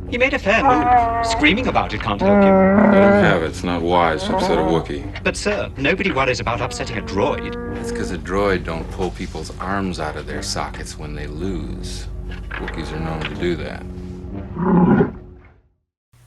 He made a fair move. Screaming about it can't help you. Let him have it. It's not wise to upset a Wookiee. But, sir, nobody worries about upsetting a droid. That's because a droid don't pull people's arms out of their sockets when they lose. Wookiees are known to do that.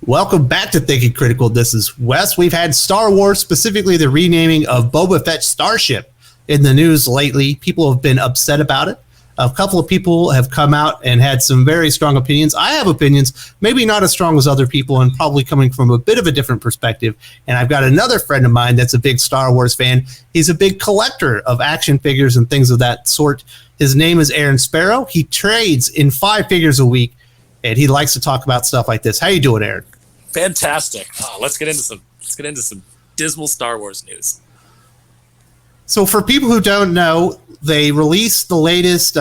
Welcome back to Thinking Critical. This is Wes. We've had Star Wars, specifically the renaming of Boba Fett Starship, in the news lately. People have been upset about it. A couple of people have come out and had some very strong opinions. I have opinions, maybe not as strong as other people, and probably coming from a bit of a different perspective. And I've got another friend of mine that's a big Star Wars fan. He's a big collector of action figures and things of that sort. His name is Aaron Sparrow. He trades in 5 figures a week, and he likes to talk about stuff like this. How you doing, Aaron? Fantastic. Let's get into some dismal Star Wars news. So for people who don't know, they released the latest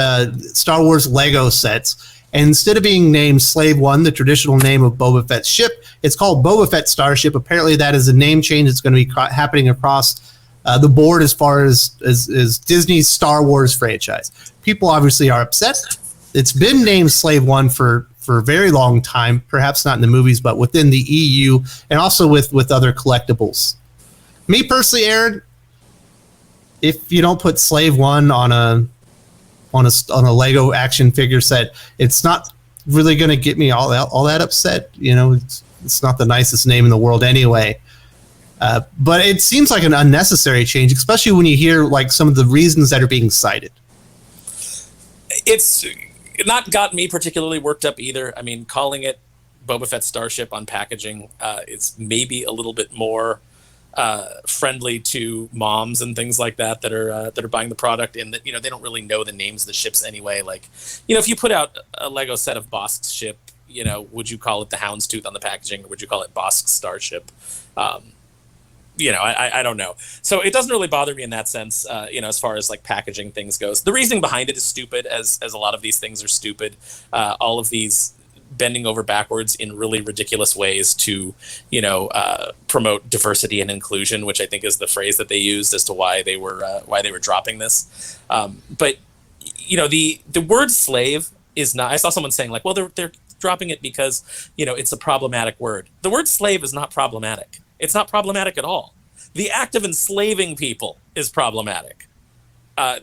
Star Wars Lego sets, and instead of being named Slave One, the traditional name of Boba Fett's ship, it's called Boba Fett Starship. Apparently that is a name change that's going to be happening across the board as far as Disney's Star Wars franchise. People obviously are upset. It's been named Slave One for a very long time, perhaps not in the movies, but within the EU and also with other collectibles. Me personally, Aaron, if you don't put Slave One on a Lego action figure set, it's not really going to get me all that upset. You know, it's not the nicest name in the world anyway. But it seems like an unnecessary change, especially when you hear like some of the reasons that are being cited. It's not got me particularly worked up either. I mean, calling it Boba Fett Starship on packaging is maybe a little bit more friendly to moms and things like that are buying the product, and that, you know, they don't really know the names of the ships anyway. Like, you know, if you put out a Lego set of Bosk's ship, you know, would you call it the Houndstooth on the packaging, or would you call it Bosk's Starship? You know, I don't know. So it doesn't really bother me in that sense, you know, as far as like packaging things goes. The reasoning behind it is stupid, as a lot of these things are stupid. All of these bending over backwards in really ridiculous ways to, you know, promote diversity and inclusion, which I think is the phrase that they used as to why they were dropping this. But you know, the word slave is not. I saw someone saying like, well, they're dropping it because, you know, it's a problematic word. The word slave is not problematic. It's not problematic at all. The act of enslaving people is problematic.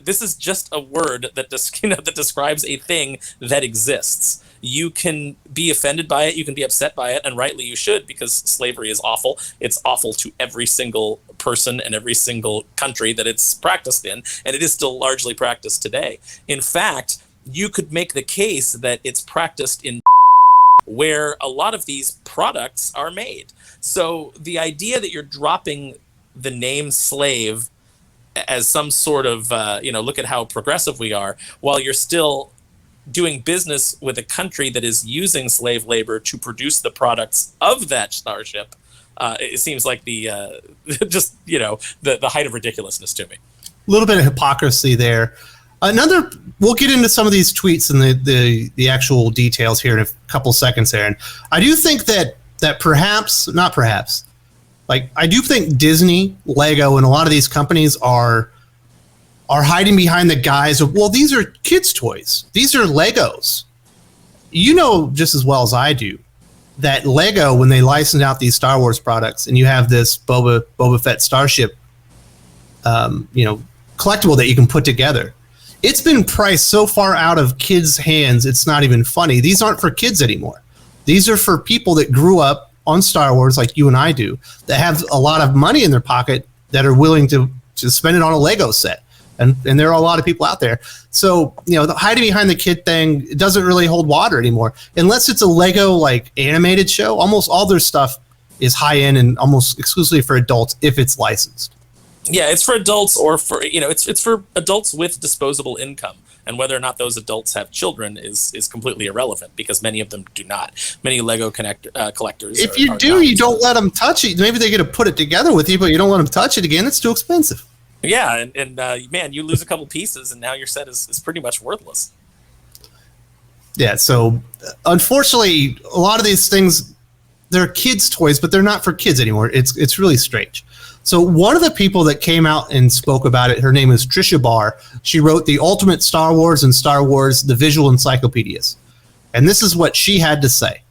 This is just a word that that describes a thing that exists. You can be offended by it, you can be upset by it, and rightly you should, because slavery is awful. It's awful to every single person and every single country that it's practiced in, and it is still largely practiced today. In fact, you could make the case that it's practiced in where a lot of these products are made. So the idea that you're dropping the name slave as some sort of, you know, look at how progressive we are, while you're still doing business with a country that is using slave labor to produce the products of that starship, it seems like the just, you know, the height of ridiculousness to me. A little bit of hypocrisy there. We'll get into some of these tweets and the actual details here in a couple seconds, Aaron. I do think that not perhaps, like, I do think Disney, Lego, and a lot of these companies are hiding behind the guise of, well, these are kids' toys. These are Legos. You know just as well as I do that Lego, when they license out these Star Wars products, and you have this Boba Fett Starship, you know, collectible that you can put together, it's been priced so far out of kids' hands, it's not even funny. These aren't for kids anymore. These are for people that grew up on Star Wars like you and I do, that have a lot of money in their pocket, that are willing to spend it on a Lego set. And there are a lot of people out there. So, you know, the hiding behind the kid thing, it doesn't really hold water anymore. Unless it's a Lego, like, animated show, almost all their stuff is high-end and almost exclusively for adults if it's licensed. Yeah, it's for adults, or for, you know, it's for adults with disposable income. And whether or not those adults have children is completely irrelevant, because many of them do not. Many Lego collectors. If you do, you don't let them touch it. Maybe they get to put it together with you, but you don't let them touch it again. It's too expensive. Yeah, and man, you lose a couple pieces, and now your set is pretty much worthless. Yeah, so unfortunately, a lot of these things, they're kids' toys, but they're not for kids anymore. It's really strange. So one of the people that came out and spoke about it, her name is Trisha Bar. She wrote The Ultimate Star Wars and Star Wars, the Visual Encyclopedias. And this is what she had to say.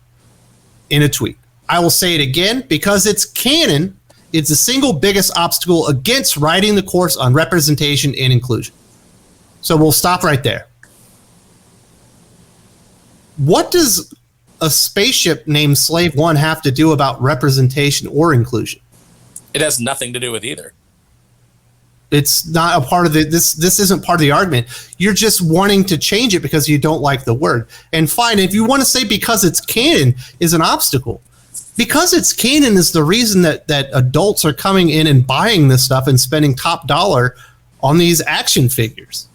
in a tweet. I will say it again, because it's canon, it's the single biggest obstacle against writing the course on representation and inclusion. So we'll stop right there. What does a spaceship named Slave One have to do about representation or inclusion? It has nothing to do with either. It's not a part of the this isn't part of the argument. You're just wanting to change it because you don't like the word. And fine, if you want to say because it's canon is an obstacle. Because it's canon is the reason that adults are coming in and buying this stuff and spending top dollar on these action figures.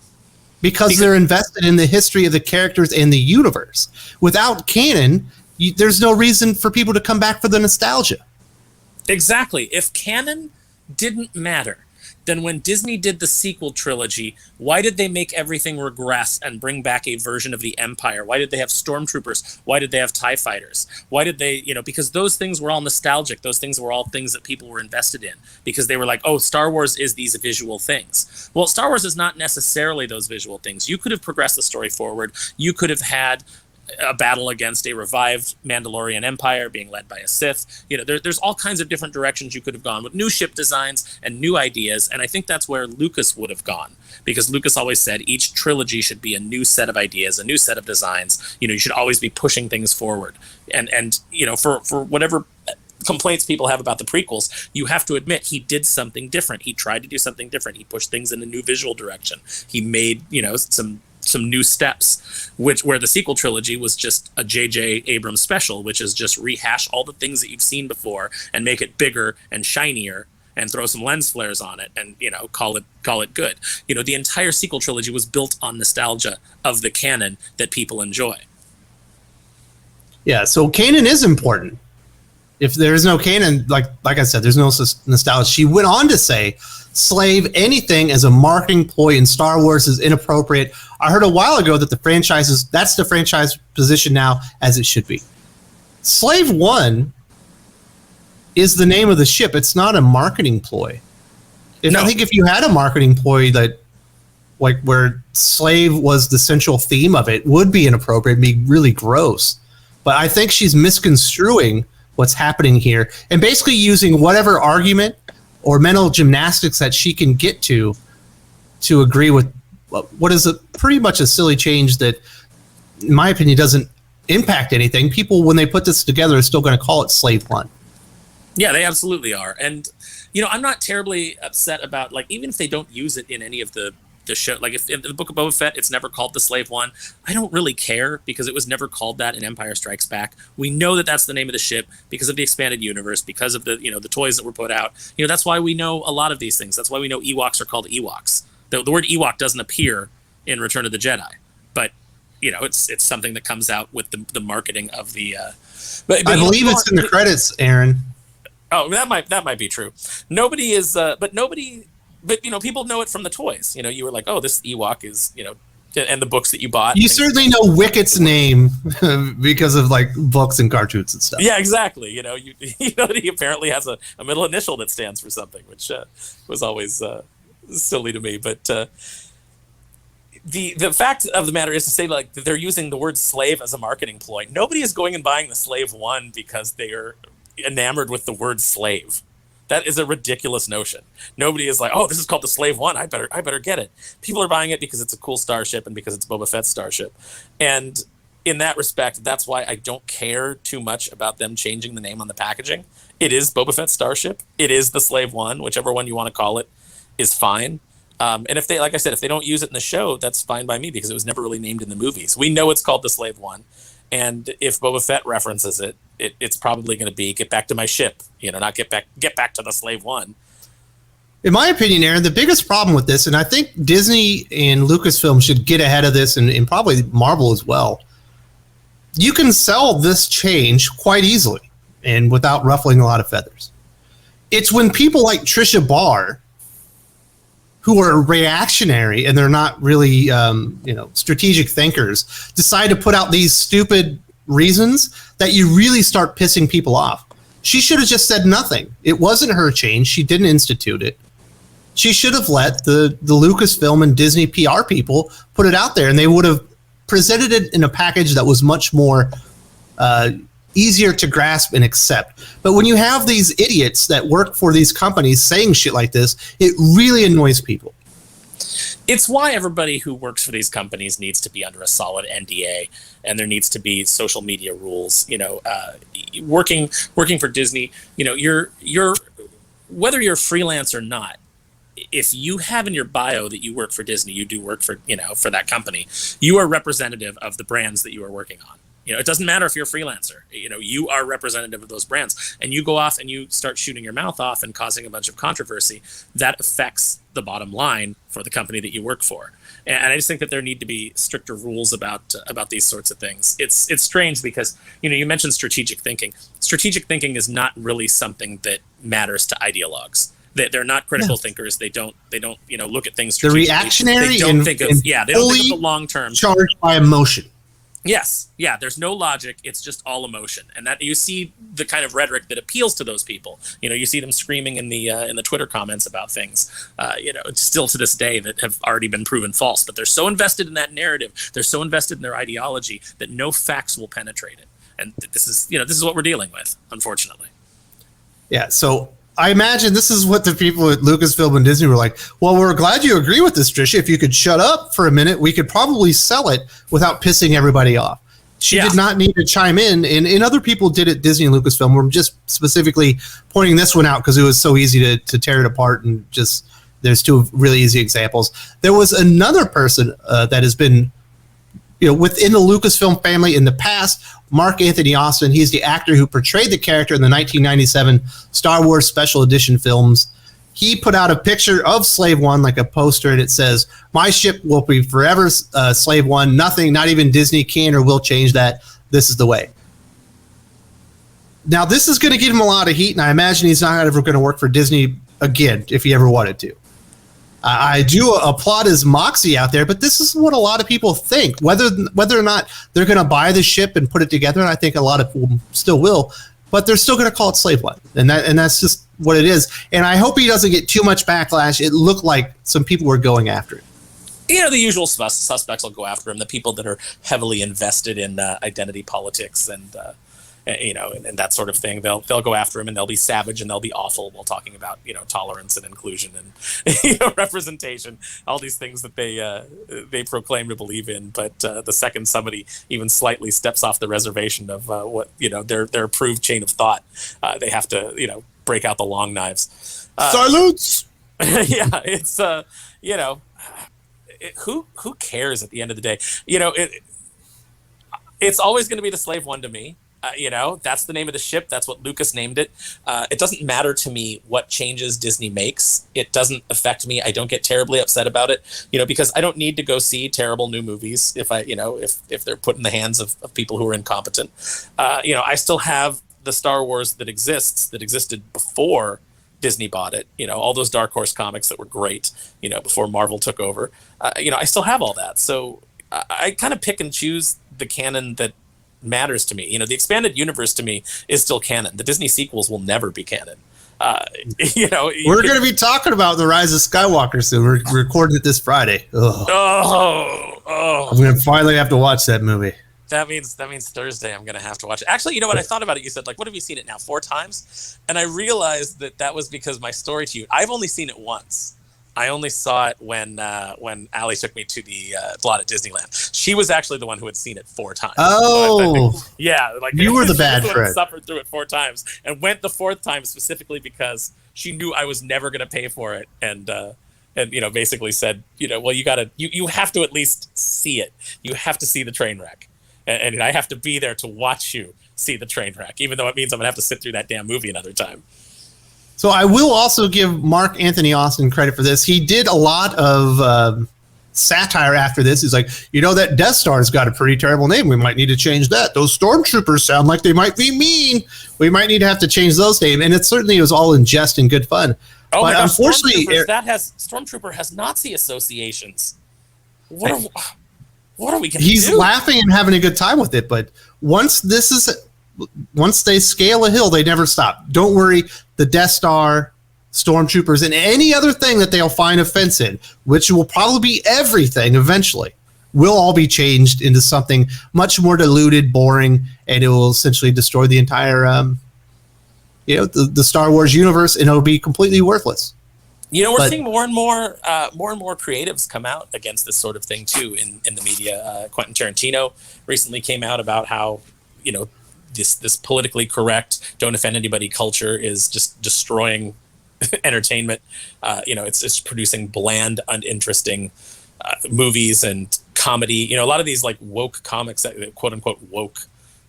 Because they're invested in the history of the characters and the universe. Without canon, there's no reason for people to come back for the nostalgia. Exactly. If canon didn't matter, then when Disney did the sequel trilogy, why did they make everything regress and bring back a version of the Empire? Why did they have stormtroopers? Why did they have TIE fighters? Why did they, because those things were all nostalgic. Those things were all things that people were invested in because they were like, oh, Star Wars is these visual things. Well, Star Wars is not necessarily those visual things. You could have progressed the story forward. You could have had a battle against a revived Mandalorian Empire being led by a Sith. There's all kinds of different directions you could have gone with new ship designs and new ideas. And I think that's where Lucas would have gone, because Lucas always said each trilogy should be a new set of ideas, a new set of designs. You should always be pushing things forward. And for whatever complaints people have about the prequels, you have to admit he did something different. He tried to do something different. He pushed things in a new visual direction. He made, some new steps, where the sequel trilogy was just a J.J. Abrams special, which is just rehash all the things that you've seen before and make it bigger and shinier and throw some lens flares on it and call it good. The entire sequel trilogy was built on nostalgia of the canon that people enjoy. Yeah, so canon is important. If there is no canon, like I said, there's no nostalgia. She went on to say, slave anything as a marketing ploy in Star Wars is inappropriate. I heard a while ago that that's the franchise position now, as it should be. Slave One is the name of the ship. It's not a marketing ploy. I think if you had a marketing ploy that, like, where slave was the central theme of it, would be inappropriate and be really gross. But I think she's misconstruing what's happening here and basically using whatever argument or mental gymnastics that she can get to agree with what is pretty much a silly change that, in my opinion, doesn't impact anything. People, when they put this together, are still going to call it Slave One. Yeah, they absolutely are. And, I'm not terribly upset about, even if they don't use it in any of the show, like if in the Book of Boba Fett, it's never called the Slave One. I don't really care because it was never called that in Empire Strikes Back. We know that that's the name of the ship because of the expanded universe, because of the, the toys that were put out. That's why we know a lot of these things. That's why we know Ewoks are called Ewoks. The word Ewok doesn't appear in Return of the Jedi, but it's something that comes out with the marketing of the. But I believe it's in the credits, Aaron. Oh, that might be true. Nobody is, but people know it from the toys. You were like, oh, this Ewok is, and the books that you bought. You certainly know Wicket's name because of books and cartoons and stuff. Yeah, exactly. You know that he apparently has a middle initial that stands for something, which was always silly to me. But the fact of the matter is to say, they're using the word slave as a marketing ploy. Nobody is going and buying the Slave One because they are enamored with the word slave. That is a ridiculous notion. Nobody is like, oh, this is called the Slave One. I better get it. People are buying it because it's a cool starship and because it's Boba Fett's starship. And in that respect, that's why I don't care too much about them changing the name on the packaging. It is Boba Fett's starship. It is the Slave One, whichever one you want to call it, is fine. And if they, like I said, if they don't use it in the show, that's fine by me because it was never really named in the movies. We know it's called the Slave One. And if Boba Fett references it, it's probably going to be get back to my ship, not get back to the Slave One. In my opinion, Aaron, the biggest problem with this, and I think Disney and Lucasfilm should get ahead of this, and probably Marvel as well. You can sell this change quite easily and without ruffling a lot of feathers. It's when people like Trisha Bar, who are reactionary and they're not really, strategic thinkers, decide to put out these stupid reasons that you really start pissing people off. She should have just said nothing. It wasn't her change. She didn't institute it. She should have let the Lucasfilm and Disney PR people put it out there, and they would have presented it in a package that was much more easier to grasp and accept. But when you have these idiots that work for these companies saying shit like this, it really annoys people. It's why everybody who works for these companies needs to be under a solid NDA, and there needs to be social media rules. Working for Disney, you're whether you're freelance or not. If you have in your bio that you work for Disney, you do work for for that company. You are representative of the brands that you are working on. It doesn't matter if you're a freelancer. You are representative of those brands, and you go off and you start shooting your mouth off and causing a bunch of controversy. That affects the bottom line for the company that you work for. And I just think that there need to be stricter rules about these sorts of things. It's strange because you mentioned strategic thinking. Strategic thinking is not really something that matters to ideologues. They're not critical thinkers. They don't look at things strategically. They're reactionary. They don't think of the long term. Charged by emotion. Yes. Yeah. There's no logic. It's just all emotion. And that you see the kind of rhetoric that appeals to those people. You see them screaming in the Twitter comments about things, still to this day that have already been proven false, but they're so invested in that narrative. They're so invested in their ideology that no facts will penetrate it. And this is what we're dealing with, unfortunately. Yeah. So I imagine this is what the people at Lucasfilm and Disney were like, well, we're glad you agree with this, Trisha. If you could shut up for a minute, we could probably sell it without pissing everybody off. She did not need to chime in, and other people did at Disney and Lucasfilm. We're just specifically pointing this one out because it was so easy to tear it apart, and just there's two really easy examples. There was another person that has been within the Lucasfilm family in the past, Mark Anthony Austin. He's the actor who portrayed the character in the 1997 Star Wars Special Edition films. He put out a picture of Slave One, like a poster, and it says, "My ship will be forever Slave One. Nothing, not even Disney can or will change that. This is the way." Now, this is going to give him a lot of heat, and I imagine he's not ever going to work for Disney again if he ever wanted to. I do applaud his moxie out there, but this is what a lot of people think. Whether or not they're going to buy the ship and put it together, and I think a lot of people still will, but they're still going to call it Slave One, and that's just what it is. And I hope he doesn't get too much backlash. It looked like some people were going after it. The usual suspects will go after him. The people that are heavily invested in identity politics and that sort of thing, they'll go after him, and they'll be savage and they'll be awful while talking about tolerance and inclusion and representation, all these things that they proclaim to believe in. But the second somebody even slightly steps off the reservation of what their approved chain of thought, they have to break out the long knives. Silence. Yeah, it's who cares at the end of the day? It's always going to be the Slave One to me. That's the name of the ship. That's what Lucas named it. It doesn't matter to me what changes Disney makes. It doesn't affect me. I don't get terribly upset about it, because I don't need to go see terrible new movies if they're put in the hands of people who are incompetent. I still have the Star Wars that existed before Disney bought it. All those Dark Horse comics that were great, before Marvel took over. I still have all that. So I kind of pick and choose the canon that matters to me. The expanded universe to me is still canon. The Disney sequels will never be canon. We're going to be talking about The Rise of Skywalker soon. We're recording it this Friday. I'm going to finally have to watch that movie. That means Thursday I'm going to have to watch it. Actually, you know what? I thought about it. You said, what have you seen it now? 4 times? And I realized that was because my story to you. I've only seen it once. I only saw it when Allie took me to the lot at Disneyland. She was actually the one who had seen it 4 times. Oh, so yeah, you were the bad friend. Suffered through it 4 times and went the 4th time specifically because she knew I was never going to pay for it, and basically said, well, you have to at least see it. You have to see the train wreck, and I have to be there to watch you see the train wreck, even though it means I'm gonna have to sit through that damn movie another time. So I will also give Mark Anthony Austin credit for this. He did a lot of satire after this. He's like, that Death Star's got a pretty terrible name. We might need to change that. Those stormtroopers sound like they might be mean. We might need to have to change those names. And it certainly was all in jest and good fun. Oh, but my gosh, unfortunately, Stormtrooper has Nazi associations. What are we going to do? He's laughing and having a good time with it. But once they scale a hill, they never stop. Don't worry. The Death Star, stormtroopers, and any other thing that they'll find offense in, which will probably be everything eventually. will all be changed into something much more diluted, boring, and it will essentially destroy the entire, the Star Wars universe, and it'll be completely worthless. We're seeing more and more creatives come out against this sort of thing too in the media. Quentin Tarantino recently came out about how, this politically correct, don't offend anybody culture is just destroying entertainment. It's producing bland, uninteresting movies and comedy. A lot of these like woke comics, quote unquote woke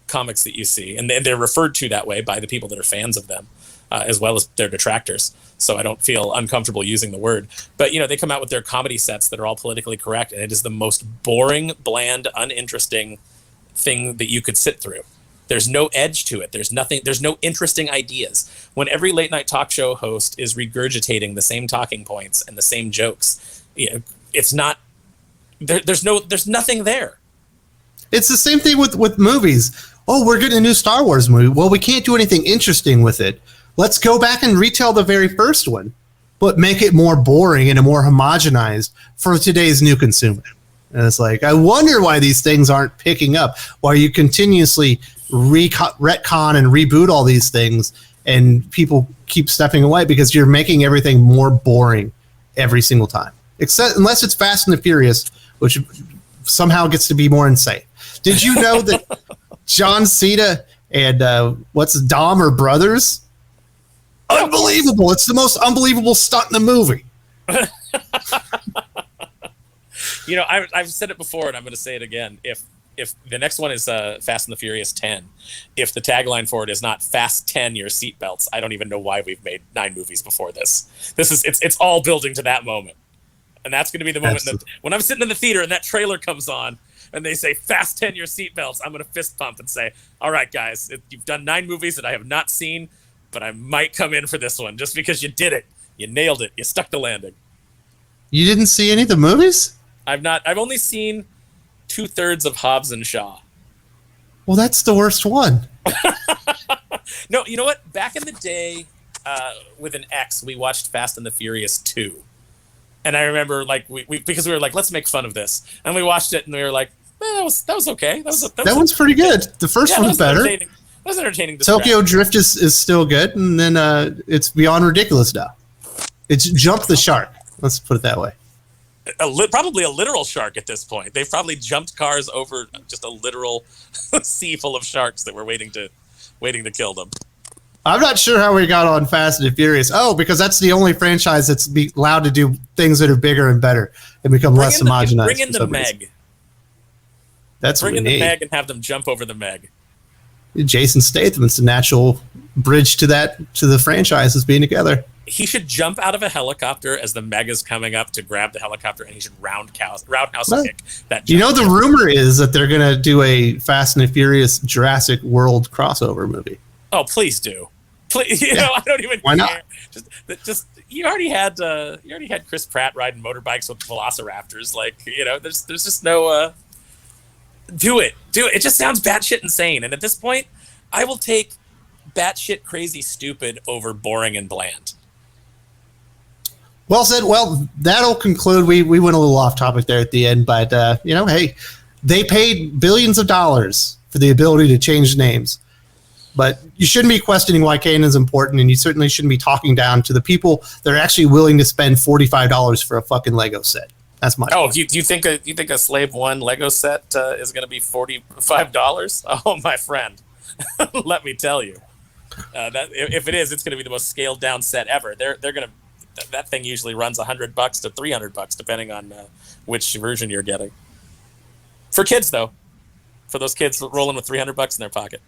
comics that you see, and they're referred to that way by the people that are fans of them, as well as their detractors. So I don't feel uncomfortable using the word. But they come out with their comedy sets that are all politically correct, and it is the most boring, bland, uninteresting thing that you could sit through. There's no edge to it. There's no interesting ideas. When every late night talk show host is regurgitating the same talking points and the same jokes, it's not there's nothing there. It's the same thing with movies. Oh, we're getting a new Star Wars movie. Well, we can't do anything interesting with it. Let's go back and retell the very first one, but make it more boring and more homogenized for today's new consumer. And it's like, I wonder why these things aren't picking up. Why you continuously retcon and reboot all these things, and people keep stepping away because you're making everything more boring every single time. Unless it's Fast and the Furious, which somehow gets to be more insane. Did you know that John Cena and Dom are brothers? Unbelievable! It's the most unbelievable stunt in the movie. I've said it before, and I'm going to say it again. If the next one is Fast and the Furious 10, if the tagline for it is not Fast 10 your seatbelts, I don't even know why we've made 9 movies before this. It's all building to that moment, and that's going to be the moment when I'm sitting in the theater and that trailer comes on and they say Fast 10 your seatbelts. I'm going to fist pump and say, all right, guys, you've done 9 movies that I have not seen, but I might come in for this one just because you did it. You nailed it. You stuck the landing. You didn't see any of the movies? I've only seen 2/3 of Hobbs and Shaw. Well, that's the worst one. No, you know what? Back in the day, with an ex, we watched Fast and the Furious 2. And I remember, like, we because we were like, let's make fun of this. And we watched it, and we were like, that was okay. That one's pretty good. The first one's better. That was entertaining. Tokyo Drift is still good, and then it's beyond ridiculous now. It's jumped the shark. Let's put it that way. Probably a literal shark at this point. They've probably jumped cars over just a literal sea full of sharks that were waiting to kill them. I'm not sure how we got on Fast and Furious. Oh, because that's the only franchise that's allowed to do things that are bigger and better and become less homogenized. Bring in the Meg. Bring in the Meg and have them jump over the Meg. Jason Statham's the natural bridge to the franchises being together. He should jump out of a helicopter as the Meg is coming up to grab the helicopter, and he should roundhouse kick that. The rumor is that they're going to do a Fast and the Furious Jurassic World crossover movie. Oh, please do. Please, I don't even Why care. Not? Just you already had Chris Pratt riding motorbikes with velociraptors. Like, there's just no. Do it. It just sounds batshit insane, and at this point, I will take batshit crazy stupid over boring and bland. Well said. Well, that'll conclude. We went a little off topic there at the end, but hey, they paid billions of dollars for the ability to change names. But you shouldn't be questioning why Canon is important, and you certainly shouldn't be talking down to the people that are actually willing to spend $45 for a fucking Lego set. That's my. Oh, do you think a Slave One Lego set is going to be $45? Oh, my friend, let me tell you, that if it is, it's going to be the most scaled down set ever. They're going to. That thing usually runs $100 to $300, depending on which version you're getting. For kids, though, for those kids rolling with $300 in their pocket.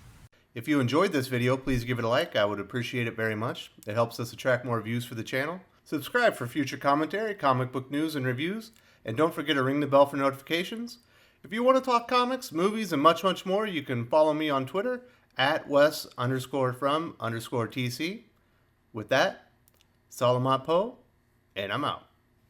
If you enjoyed this video, please give it a like. I would appreciate it very much. It helps us attract more views for the channel. Subscribe for future commentary, comic book news, and reviews. And don't forget to ring the bell for notifications. If you want to talk comics, movies, and much, much more, you can follow me on Twitter at Wes_from_TC. With that, Salamat Po, and I'm out.